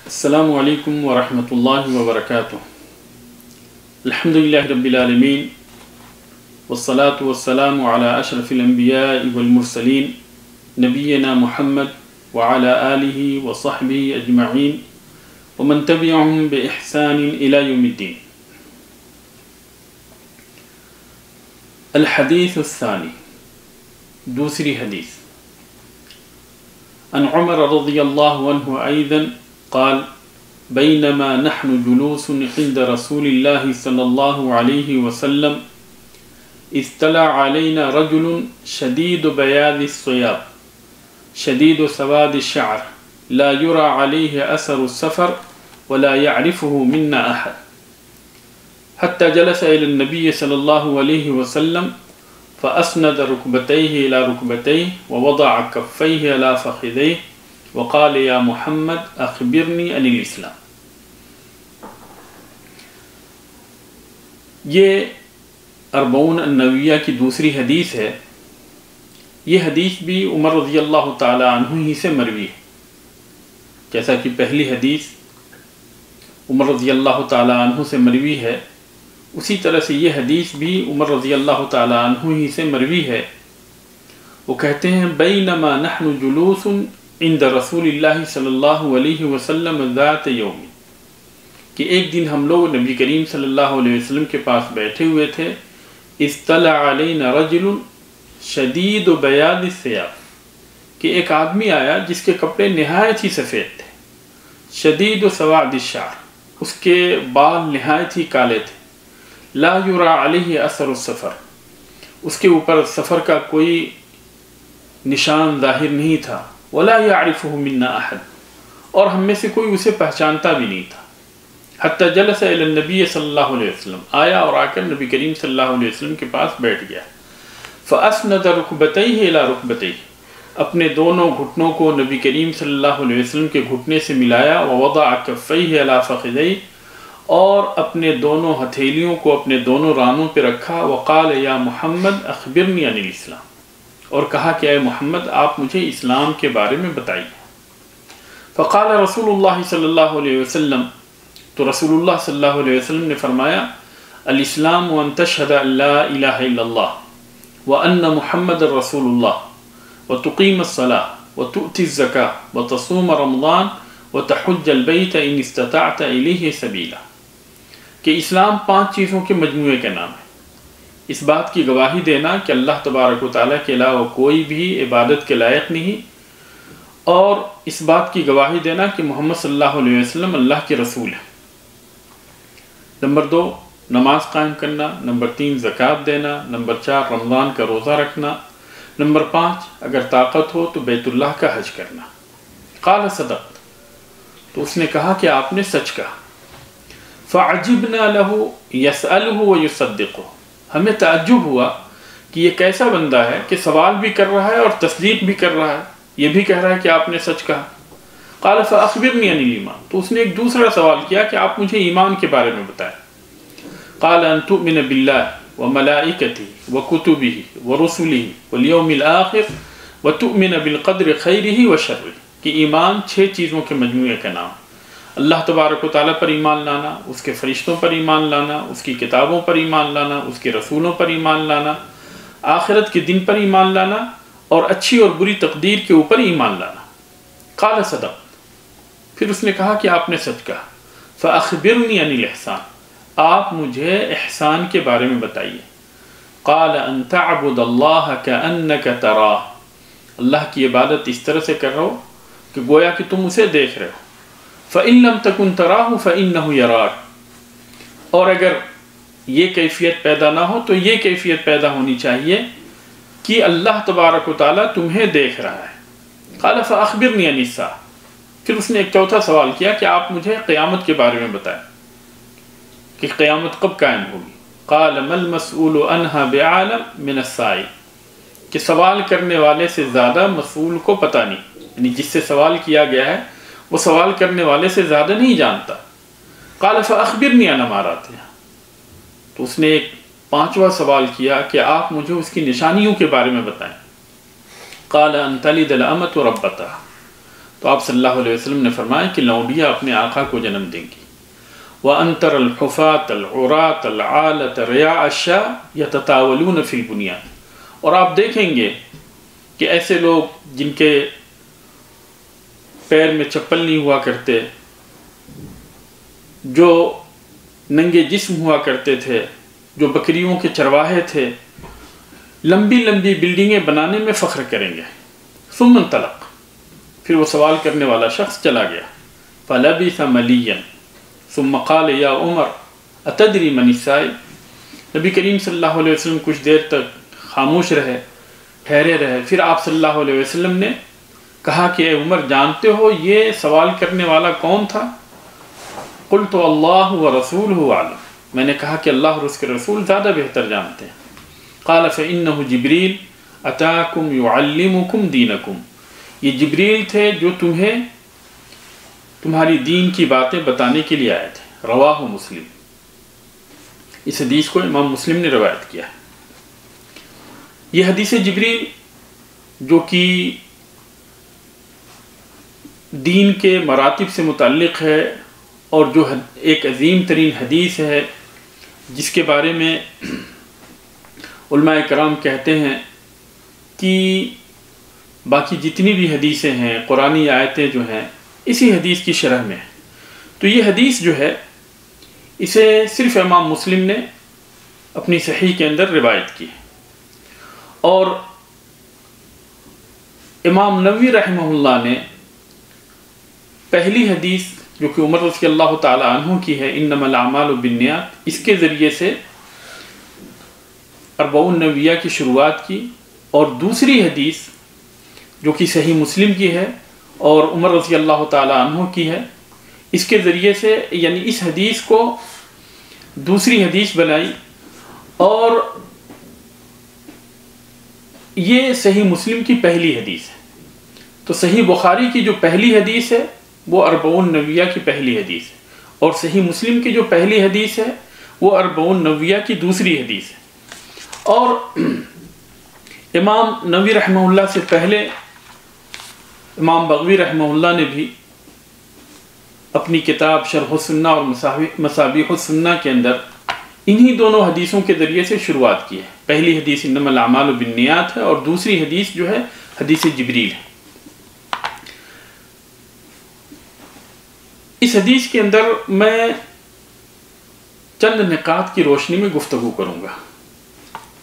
السلام علیکم ورحمۃ اللہ وبرکاتہ۔ الحمدللہ رب العالمین والصلاة والسلام علی اشرف الانبیاء والمرسلین نبینا محمد وعلی آلہ وصحبہ اجمعین ومن تبعهم بإحسان الى یوم الدین۔ الحدیث الثانی، دوسری حدیث، عن عمر رضی اللہ عنہ ایضا قال بينما نحن جلوس عند رسول الله صلى الله عليه وسلم اطلع علينا رجل شديد بياض الثياب شديد سواد الشعر لا يرى عليه أثر السفر ولا يعرفه منا أحد حتى جلس إلى النبي صلى الله عليه وسلم فأسند ركبتيه إلى ركبتيه ووضع كفيه على فخذيه وقال یا محمد اخبرنی عن الاسلام۔ یہ اربعون النوویہ کی دوسری حدیث ہے۔ یہ حدیث بھی عمر رضی اللہ تعالی عنہ ہی سے مروی ہے، جیسا کہ پہلی حدیث عمر رضی اللہ تعالی عنہ سے مروی ہے، اسی طرح سے یہ حدیث بھی عمر رضی اللہ تعالی عنہ ہی سے مروی ہے۔ وہ کہتے ہیں بینما نحن جلوس عند رسول اللہ صلی اللہ علیہ وسلم ذات یوم، کہ ایک دن ہم لوگ نبی کریم صلی اللہ علیہ وسلم کے پاس بیٹھے ہوئے تھے۔ اطلع علینا رجل شدید بیاض الثیاب، کہ ایک آدمی آیا جس کے کپڑے نہایت ہی سفید تھے، شدید سواد الشعر، اس کے بال نہایت ہی کالے تھے، لا یری علیہ اثر السفر، اس کے اوپر سفر کا کوئی نشان ظاہر نہیں تھا، ولا يعرفه منا احد، اور ہم میں سے کوئی اسے پہچانتا بھی نہیں تھا۔ حتی جلس الی النبی صلی اللہ علیہ وسلم، آیا اور آ کر نبی کریم صلی اللہ علیہ وسلم کے پاس بیٹھ گیا۔ فاسند رکبتیہ الی رکبتیہ، اپنے دونوں گھٹنوں کو نبی کریم صلی اللہ علیہ وسلم کے گھٹنے سے ملایا، ووضع کفیہ الی فخذیہ، اور اپنے دونوں ہتھیلیوں کو اپنے دونوں رانوں پہ رکھا، وقال یا محمد اخبرنی عن الاسلام، اور کہا کہ اے محمد آپ مجھے اسلام کے بارے میں بتائیے۔ فقال رسول اللہ صلی اللہ علیہ وسلم، تو رسول اللہ صلی اللہ علیہ وسلم نے فرمایا الاسلام ان تشہد ان لا الہ الا اللہ وان محمد رسول اللہ وتقیم الصلاة وتؤتی الزکاة وتصوم رمضان وتحج البیت ان استطعت الیہ سبیلا، کہ اسلام 5 چیزوں کے مجموعے کا نام ہے۔ اس بات کی گواہی دینا کہ اللہ تبارک و تعالیٰ کے علاوہ کوئی بھی عبادت کے لائق نہیں، اور اس بات کی گواہی دینا کہ محمد صلی اللہ علیہ وسلم اللہ کے رسول ہیں۔ نمبر 2 نماز قائم کرنا، نمبر 3 زکوٰۃ دینا، نمبر 4 رمضان کا روزہ رکھنا، نمبر 5 اگر طاقت ہو تو بیت اللہ کا حج کرنا۔ قال صدقت، تو اس نے کہا کہ آپ نے سچ کہا۔ فعجبنا له يسأله ويصدقه، ہمیں تعجب ہوا کہ یہ کیسا بندہ ہے کہ سوال بھی کر رہا ہے اور تصدیق بھی کر رہا ہے، یہ بھی کہہ رہا ہے کہ آپ نے سچ کہا۔ قال فاخبرنی عن الایمان، تو اس نے ایک دوسرا سوال کیا کہ آپ مجھے ایمان کے بارے میں بتائیں۔ قال ان تؤمن باللہ وملائکتہ وکتبہ ورسلہ والیوم الآخر وتؤمن بالقدر خیرہ وشرہ، کہ ایمان 6 چیزوں کے مجموعے کا نام ہے۔ اللہ تبارک و تعالیٰ پر ایمان لانا، اس کے فرشتوں پر ایمان لانا، اس کی کتابوں پر ایمان لانا، اس کے رسولوں پر ایمان لانا، آخرت کے دن پر ایمان لانا، اور اچھی اور بری تقدیر کے اوپر ایمان لانا۔ قال صدقت، پھر اس نے کہا کہ آپ نے سچ کہا۔ فاخبرنی عن الاحسان، آپ مجھے احسان کے بارے میں بتائیے۔ قال ان تعبد اللہ کأنک تراہ، اللہ کی عبادت اس طرح سے کر رہا ہو کہ گویا کہ تم اسے دیکھ رہے ہو۔ فَإِن لَمْ تَكُنْ تَرَاهُ فَإِنَّهُ يَرَاكَ، اور اگر یہ کیفیت پیدا نہ ہو تو یہ کیفیت پیدا ہونی چاہیے کہ اللہ تبارک و تعالیٰ تمہیں دیکھ رہا ہے۔ قال فَأَخْبِرْنِي عَنِ السَّاعَةِ، پھر اس نے ایک چوتھا سوال کیا کہ آپ مجھے قیامت کے بارے میں بتائیں کہ قیامت کب قائم ہوگی۔ قال مَا الْمَسْئُولُ عَنْهَا بِعَالَمٍ مِنَ السَّائِلِ، کہ سوال کرنے والے سے زیادہ مسئول کو پتہ نہیں، یعنی جس سے سوال کیا گیا ہے وہ سوال کرنے والے سے زیادہ نہیں جانتا۔ قال فاخبرنی عن اماراتها، تو اس نے ایک 5واں سوال کیا کہ آپ مجھے اس کی نشانیوں کے بارے میں بتائیں۔ قال ان تلد الامۃ ربتها، تو آپ صلی اللہ علیہ وسلم نے فرمایا کہ لونڈیاں اپنے آقا کو جنم دیں گی. وَأَنْتَرَ الْحُفَاةَ الْعُرَاةَ الْعَالَةَ رِعَاءَ الشَّاةِ يَتَطَاوَلُونَ فِي الْبُنْيَانِ. اور آپ دیکھیں گے کہ ایسے لوگ جن کے پیر میں چپل نہیں ہوا کرتے، جو ننگے جسم ہوا کرتے تھے، جو بکریوں کے چرواہے تھے، لمبی لمبی بلڈنگیں بنانے میں فخر کریں گے. ثم انطلق، پھر وہ سوال کرنے والا شخص چلا گیا. فلبث مليا ثم قال یا عمر اتدری من السائل. نبی کریم صلی اللہ علیہ وسلم کچھ دیر تک خاموش رہے، ٹھہرے رہے. پھر آپ صلی اللہ علیہ وسلم نے کہا کہ اے عمر، جانتے ہو یہ سوال کرنے والا کون تھا؟ قلت اللہ ورسولہ اعلم. میں نے کہا کہ اللہ اور اس کے رسول زیادہ بہتر جانتے ہیں. قال فإنہ جبریل اتاکم یعلمکم دینکم. یہ جبریل تھے جو تمہیں تمہاری دین کی باتیں بتانے کے لیے آئے تھے. رواہ مسلم. اس حدیث کو امام مسلم نے روایت کیا ہے. یہ حدیث جبریل جو کہ دین کے مراتب سے متعلق ہے اور جو ایک عظیم ترین حدیث ہے، جس کے بارے میں علماء کرام کہتے ہیں کہ باقی جتنی بھی حدیثیں ہیں، قرآنی آیتیں جو ہیں، اسی حدیث کی شرح میں ہیں. تو یہ حدیث جو ہے اسے صرف امام مسلم نے اپنی صحیح کے اندر روایت کی. اور امام نووی رحمہ اللہ نے پہلی حدیث جو کہ عمر رضی اللہ تعالی عنہ کی ہے، انما الاعمال بالنیات، اس کے ذریعے سے اربعون نوویہ کی شروعات کی. اور دوسری حدیث جو کہ صحیح مسلم کی ہے اور عمر رضی اللہ تعالی عنہ کی ہے، اس کے ذریعے سے یعنی اس حدیث کو دوسری حدیث بنائی. اور یہ صحیح مسلم کی پہلی حدیث ہے. تو صحیح بخاری کی جو پہلی حدیث ہے وہ اربعون نوویہ کی پہلی حدیث ہے، اور صحیح مسلم کی جو پہلی حدیث ہے وہ اربعون نوویہ کی دوسری حدیث ہے. اور امام نووی رحمہ اللہ سے پہلے امام بغوی رحمہ اللہ نے بھی اپنی کتاب شرح السنہ اور مصابیح السنہ کے اندر انہی دونوں حدیثوں کے ذریعے سے شروعات کی ہے. پہلی حدیث انما الاعمال بالنیات ہے اور دوسری حدیث جو ہے حدیث جبریل ہے. اس حدیث کے اندر میں چند نکات کی روشنی میں گفتگو کروں گا.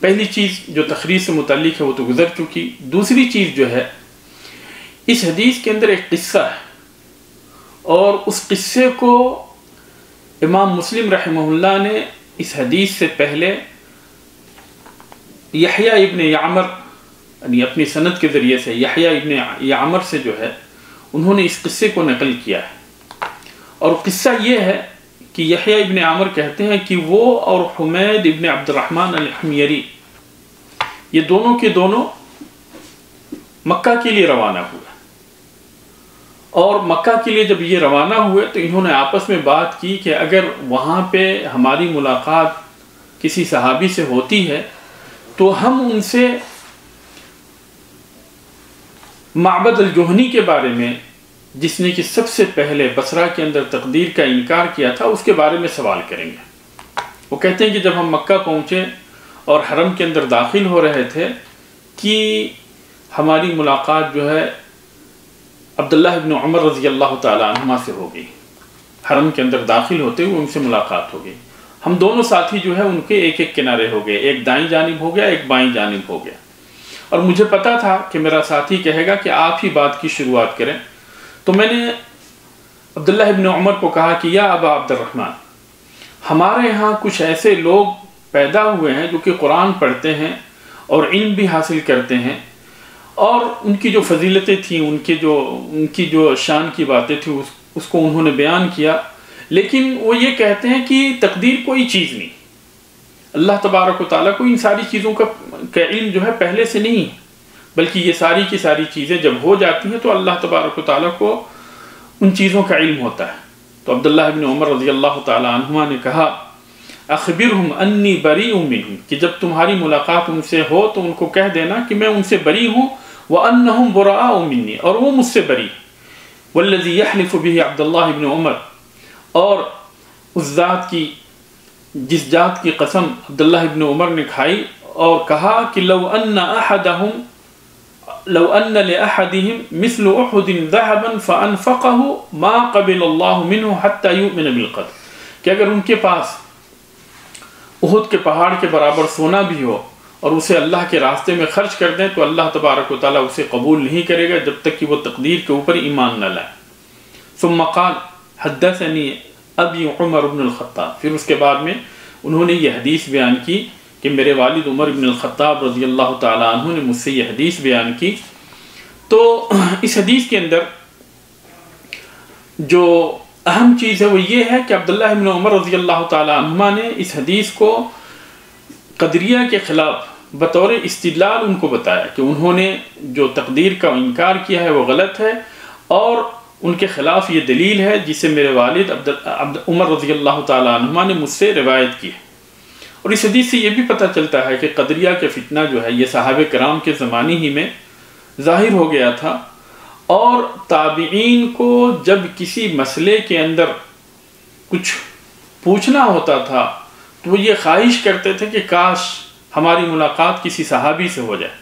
پہلی چیز جو تخریج سے متعلق ہے وہ تو گزر چکی. دوسری چیز جو ہے، اس حدیث کے اندر ایک قصہ ہے، اور اس قصے کو امام مسلم رحمہ اللہ نے اس حدیث سے پہلے یحییٰ ابن یعمر یعنی اپنی سند کے ذریعے سے یحییٰ ابن یعمر سے جو ہے انہوں نے اس قصے کو نقل کیا ہے. اور قصہ یہ ہے کہ یحییٰ ابن عامر کہتے ہیں کہ وہ اور حمید ابن عبد الرحمن الحمیری یہ دونوں کے دونوں مکہ کے لیے روانہ ہوئے. اور مکہ کے لیے جب یہ روانہ ہوئے تو انہوں نے آپس میں بات کی کہ اگر وہاں پہ ہماری ملاقات کسی صحابی سے ہوتی ہے تو ہم ان سے معبد الجہنی کے بارے میں، جس نے کہ سب سے پہلے بصرہ کے اندر تقدیر کا انکار کیا تھا، اس کے بارے میں سوال کریں گے. وہ کہتے ہیں کہ جب ہم مکہ پہنچے اور حرم کے اندر داخل ہو رہے تھے کہ ہماری ملاقات جو ہے عبداللہ ابن عمر رضی اللہ تعالی عنہما سے ہو گئی. حرم کے اندر داخل ہوتے ہوئے ان سے ملاقات ہو گئی. ہم دونوں ساتھی جو ہے ان کے ایک ایک کنارے ہو گئے، ایک دائیں جانب ہو گیا، ایک بائیں جانب ہو گیا. اور مجھے پتا تھا کہ میرا ساتھی کہے گا کہ آپ ہی بات کی شروعات کریں. تو میں نے عبداللہ ابن عمر کو کہا کہ یا ابا عبد الرحمن، ہمارے ہاں کچھ ایسے لوگ پیدا ہوئے ہیں جو کہ قرآن پڑھتے ہیں اور علم بھی حاصل کرتے ہیں، اور ان کی جو فضیلتیں تھیں، ان کی جو شان کی باتیں تھیں اس کو انہوں نے بیان کیا. لیکن وہ یہ کہتے ہیں کہ تقدیر کوئی چیز نہیں، اللہ تبارک و تعالیٰ کو ان ساری چیزوں کا علم جو ہے پہلے سے نہیں ہے، بلکہ یہ ساری کی ساری چیزیں جب ہو جاتی ہیں تو اللہ تبارک و تعالیٰ کو ان چیزوں کا علم ہوتا ہے. تو عبداللہ ابن عمر رضی اللہ تعالی عنہما نے کہا اخبرہم انی بریء منہم، کہ جب تمہاری ملاقات ان سے ہو تو ان کو کہہ دینا کہ میں ان سے بری ہوں، وانہم براء منی، اور وہ مجھ سے بری. والذی یحلف بہ عبداللہ ابن عمر، اور اس ذات کی جس ذات کی قسم عبداللہ ابن عمر نے کھائی اور کہا کہ لو ان لأحدهم مثل احد ذهبا فانفقه ما قبل الله منه حتى يؤمن بالقدر، کہ اگر ان کے پاس احد کے پہاڑ کے برابر سونا بھی ہو اور اسے اللہ کے راستے میں خرچ کر دیں تو اللہ تبارک و تعالیٰ اسے قبول نہیں کرے گا جب تک کہ وہ تقدیر کے اوپر ایمان نہ لائے۔ ثم قال حدثني ابی عمر بن الخطاب، پھر اس کے بعد میں انہوں نے یہ حدیث بیان کی کہ میرے والد عمر بن الخطاب رضی اللہ تعالی عنہ نے مجھ سے یہ حدیث بیان کی۔ تو اس حدیث کے اندر جو اہم چیز ہے وہ یہ ہے کہ عبداللہ بن عمر رضی اللہ تعالی عنہما نے اس حدیث کو قدریہ کے خلاف بطور استدلال ان کو بتایا کہ انہوں نے جو تقدیر کا انکار کیا ہے وہ غلط ہے، اور ان کے خلاف یہ دلیل ہے جسے میرے والد عمر رضی اللہ تعالی عنہما نے مجھ سے روایت کی ہے۔ اور اس حدیث سے یہ بھی پتہ چلتا ہے کہ قدریہ کے فتنہ جو ہے یہ صحابہ کرام کے زمانے ہی میں ظاہر ہو گیا تھا، اور تابعین کو جب کسی مسئلے کے اندر کچھ پوچھنا ہوتا تھا تو وہ یہ خواہش کرتے تھے کہ کاش ہماری ملاقات کسی صحابی سے ہو جائے،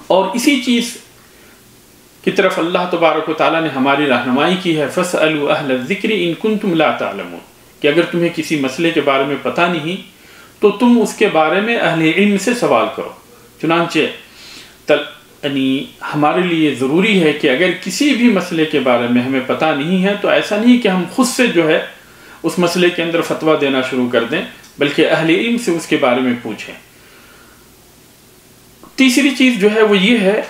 اور اسی چیز کی طرف اللہ تبارک و تعالیٰ نے ہماری رہنمائی کی ہے، فَاسْأَلُوا أَهْلَ الذِّكْرِ إِن كُنتُمْ لَا تَعْلَمُونَ، کہ اگر تمہیں کسی مسئلے کے بارے میں پتہ نہیں تو تم اس کے بارے میں اہل علم سے سوال کرو۔ چنانچہ ہمارے لیے ضروری ہے کہ اگر کسی بھی مسئلے کے بارے میں ہمیں پتہ نہیں ہے تو ایسا نہیں کہ ہم خود سے جو ہے اس مسئلے کے اندر فتویٰ دینا شروع کر دیں، بلکہ اہل علم سے اس کے بارے میں پوچھیں۔ تیسری چیز جو ہے وہ یہ ہے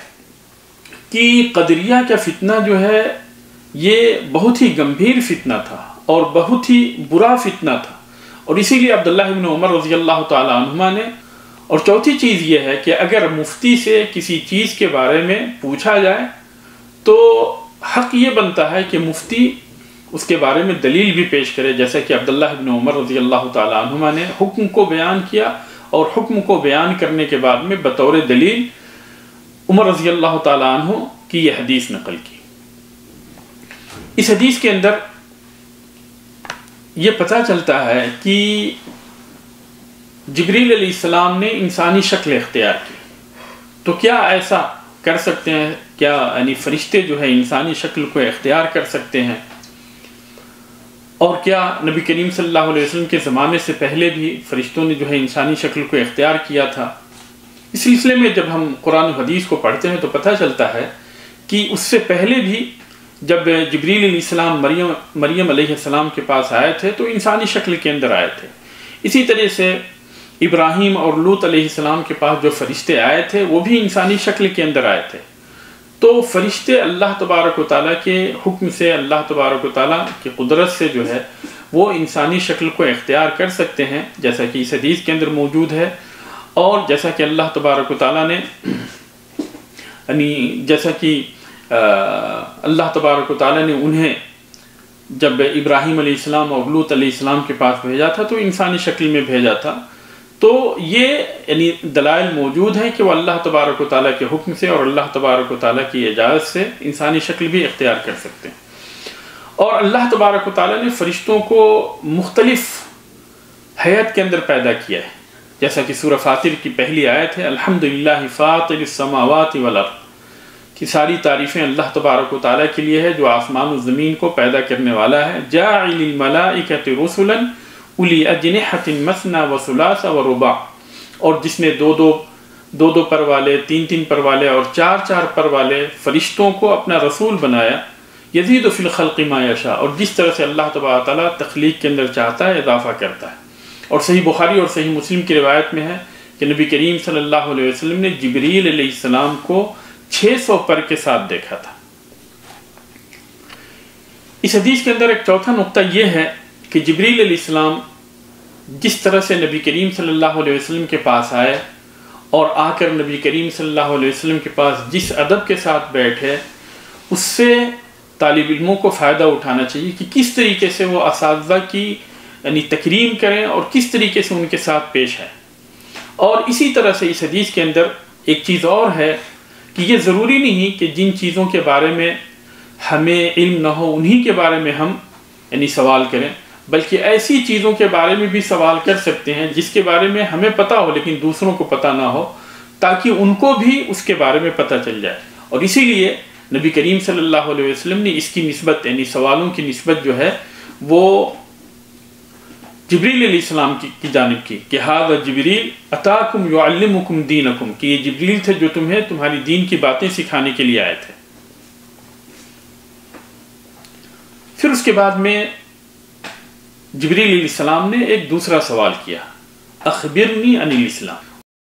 کہ قدریہ کا فتنہ جو ہے یہ بہت ہی گمبھیر فتنہ تھا اور بہت ہی برا فتنہ تھا، اور اسی لیے عبداللہ بن عمر رضی اللہ تعالی عنہما نے، اور چوتھی چیز یہ ہے کہ اگر مفتی سے کسی چیز کے بارے میں پوچھا جائے تو حق یہ بنتا ہے کہ مفتی اس کے بارے میں دلیل بھی پیش کرے، جیسا کہ عبداللہ بن عمر رضی اللہ تعالی عنہما نے حکم کو بیان کیا، اور حکم کو بیان کرنے کے بعد میں بطور دلیل عمر رضی اللہ تعالی عنہ کی یہ حدیث نقل کی۔ اس حدیث کے اندر یہ پتہ چلتا ہے کہ جبریل علیہ السلام نے انسانی شکل اختیار کی، تو کیا ایسا کر سکتے ہیں؟ کیا یعنی فرشتے جو ہے انسانی شکل کو اختیار کر سکتے ہیں؟ اور کیا نبی کریم صلی اللہ علیہ وسلم کے زمانے سے پہلے بھی فرشتوں نے جو ہے انسانی شکل کو اختیار کیا تھا؟ اس سلسلے میں جب ہم قرآن و حدیث کو پڑھتے ہیں تو پتہ چلتا ہے کہ اس سے پہلے بھی جب جبریل علیہ السلام مریم علیہ السلام کے پاس آئے تھے تو انسانی شکل کے اندر آئے تھے۔ اسی طرح سے ابراہیم اور لوط علیہ السلام کے پاس جو فرشتے آئے تھے وہ بھی انسانی شکل کے اندر آئے تھے۔ تو فرشتے اللہ تبارک و تعالیٰ کے حکم سے، اللہ تبارک و تعالیٰ کی قدرت سے جو ہے وہ انسانی شکل کو اختیار کر سکتے ہیں، جیسا کہ اس حدیث کے اندر موجود ہے، اور جیسا کہ اللہ تبارک و تعالیٰ نے جیسا کہ اللہ تبارک و تعالیٰ نے انہیں جب ابراہیم علیہ السلام اور لوط علیہ السلام کے پاس بھیجا تھا تو انسانی شکل میں بھیجا تھا، تو یہ دلائل موجود ہیں کہ وہ اللہ تبارک و تعالیٰ کے حکم سے اور اللہ تبارک و تعالیٰ کی اجازت سے انسانی شکل بھی اختیار کر سکتے ہیں۔ اور اللہ تبارک و تعالیٰ نے فرشتوں کو مختلف حیت کے اندر پیدا کیا ہے، جیسا کہ سورہ فاطر کی پہلی آیت ہے، الحمدللہ فاطر السماوات والارض، کہ ساری تعریفیں اللہ تبارک و تعالیٰ کے لیے ہے جو آسمان و زمین کو پیدا کرنے والا ہے۔ جاعل الملائکۃ رسلا اولی اجنحۃ مثنی وثلاث ورباع، اور جس نے دو پر والے، تین پر والے اور چار پر والے فرشتوں کو اپنا رسول بنایا، یزید فی الخلق ما یشاء، اور جس طرح سے اللہ تبارک و تعالیٰ تخلیق کے اندر چاہتا ہے اضافہ کرتا ہے۔ اور صحیح بخاری اور صحیح مسلم کی روایت میں ہے کہ نبی کریم صلی اللہ علیہ وسلم نے جبریل علیہ السلام کو 600 پر کے ساتھ دیکھا تھا۔ اس حدیث کے اندر ایک چوتھا نقطہ یہ ہے کہ جبریل علیہ السلام جس طرح سے نبی کریم صلی اللہ علیہ وسلم کے پاس آئے اور آ کر نبی کریم صلی اللہ علیہ وسلم کے پاس جس ادب کے ساتھ بیٹھے، اس سے طالب علموں کو فائدہ اٹھانا چاہیے کہ کس طریقے سے وہ اساتذہ کی تکریم کریں اور کس طریقے سے ان کے ساتھ پیش آئیں۔ اور اسی طرح سے اس حدیث کے اندر ایک چیز اور ہے کہ یہ ضروری نہیں کہ جن چیزوں کے بارے میں ہمیں علم نہ ہو انہی کے بارے میں ہم یعنی سوال کریں، بلکہ ایسی چیزوں کے بارے میں بھی سوال کر سکتے ہیں جس کے بارے میں ہمیں پتہ ہو لیکن دوسروں کو پتہ نہ ہو، تاکہ ان کو بھی اس کے بارے میں پتہ چل جائے۔ اور اسی لیے نبی کریم صلی اللہ علیہ وسلم نے اس کی نسبت یعنی سوالوں کی نسبت جو ہے وہ جبریل علیہ السلام کی جانب کی کہ ھذا جبریل اتاکم یعلمکم دینکم، کہ یہ جبریل تھے جو تمہیں تمہاری دین کی باتیں سکھانے کے لیے آئے تھے۔ پھر اس کے بعد میں جبریل علیہ السلام نے ایک دوسرا سوال کیا، اخبرنی عن الاسلام،